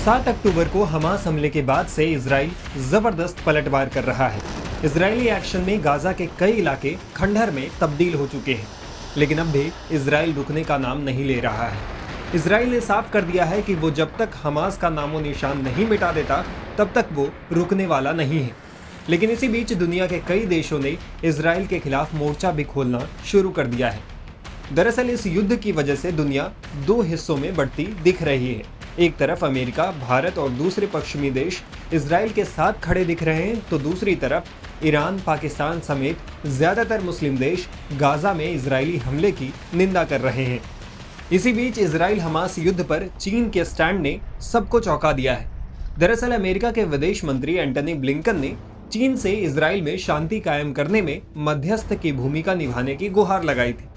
7 अक्टूबर को हमास हमले के बाद से इजराइल जबरदस्त पलटवार कर रहा है। इजरायली एक्शन में गाजा के कई इलाके खंडहर में तब्दील हो चुके हैं, लेकिन अब भी इजराइल रुकने का नाम नहीं ले रहा है। इजराइल ने साफ कर दिया है कि वो जब तक हमास का नामो निशान नहीं मिटा देता तब तक वो रुकने वाला नहीं है। लेकिन इसी बीच दुनिया के कई देशों ने इजराइल के खिलाफ मोर्चा भी खोलना शुरू कर दिया है। दरअसल इस युद्ध की वजह से दुनिया दो हिस्सों में बढ़ती दिख रही है। एक तरफ अमेरिका, भारत और दूसरे पश्चिमी देश इजराइल के साथ खड़े दिख रहे हैं, तो दूसरी तरफ ईरान, पाकिस्तान समेत ज्यादातर मुस्लिम देश गाजा में इजरायली हमले की निंदा कर रहे हैं। इसी बीच इजराइल हमास युद्ध पर चीन के स्टैंड ने सबको चौंका दिया है। दरअसल अमेरिका के विदेश मंत्री एंटनी ब्लिंकन ने चीन से इजराइल में शांति कायम करने में मध्यस्थ की भूमिका निभाने की गुहार लगाई थी।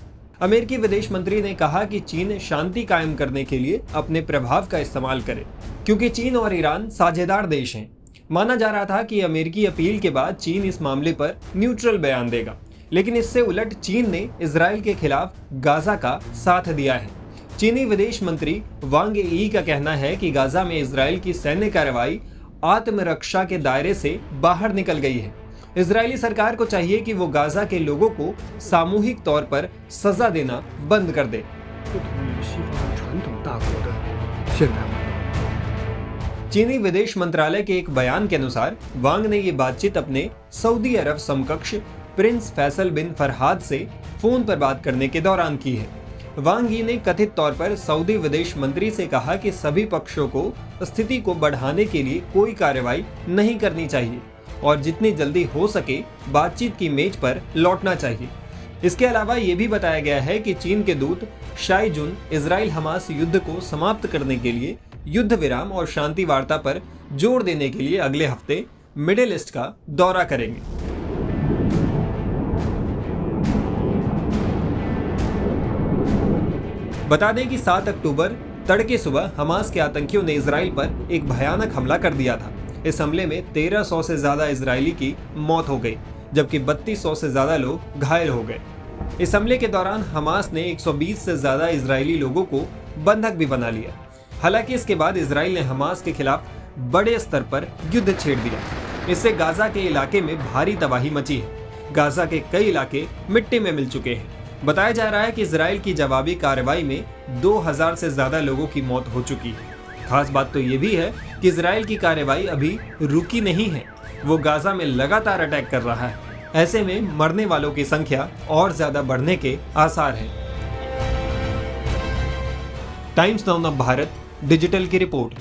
अमेरिकी विदेश मंत्री ने कहा कि चीन शांति कायम करने के लिए अपने प्रभाव का इस्तेमाल करे, क्योंकि चीन और ईरान साझेदार देश हैं। माना जा रहा था कि अमेरिकी अपील के बाद चीन इस मामले पर न्यूट्रल बयान देगा, लेकिन इससे उलट चीन ने इजराइल के खिलाफ गाजा का साथ दिया है। चीनी विदेश मंत्री वांग यी का कहना है कि गाजा में इजराइल की सैन्य कार्रवाई आत्मरक्षा के दायरे से बाहर निकल गई है। इजरायली सरकार को चाहिए कि वो गाजा के लोगों को सामूहिक तौर पर सजा देना बंद कर दे। चीनी विदेश मंत्रालय के एक बयान के अनुसार वांग ने ये बातचीत अपने सऊदी अरब समकक्ष प्रिंस फैसल बिन फरहाद से फोन पर बात करने के दौरान की है। वांग यी ने कथित तौर पर सऊदी विदेश मंत्री से कहा कि सभी पक्षों को स्थिति को बढ़ाने के लिए कोई कार्रवाई नहीं करनी चाहिए और जितनी जल्दी हो सके बातचीत की मेज पर लौटना चाहिए। इसके अलावा ये भी बताया गया है कि चीन के दूत शाई जुन इजराइल हमास युद्ध को समाप्त करने के लिए युद्ध विराम और शांति वार्ता पर जोर देने के लिए अगले हफ्ते मिडिल ईस्ट का दौरा करेंगे। बता दें कि 7 अक्टूबर तड़के सुबह हमास के आतंकियों ने इजराइल पर एक भयानक हमला कर दिया था। इस हमले में 1300 से ज्यादा इजरायली की मौत हो गई, जबकि 3200 से ज्यादा लोग घायल हो गए। इस हमले के दौरान हमास ने 120 से ज्यादा इजरायली लोगों को बंधक भी बना लिया। हालांकि इसके बाद इजराइल ने हमास के खिलाफ बड़े स्तर पर युद्ध छेड़ दिया। इससे गाजा के इलाके में भारी तबाही मची है। गाजा के कई इलाके मिट्टी में मिल चुके हैं। बताया जा रहा है कि इजराइल की जवाबी कार्रवाई में 2000 से ज्यादा लोगों की मौत हो चुकी है। खास बात तो ये भी है कि इजराइल की कार्रवाई अभी रुकी नहीं है, वो गाजा में लगातार अटैक कर रहा है। ऐसे में मरने वालों की संख्या और ज्यादा बढ़ने के आसार हैं। टाइम्स नाउ भारत डिजिटल की रिपोर्ट।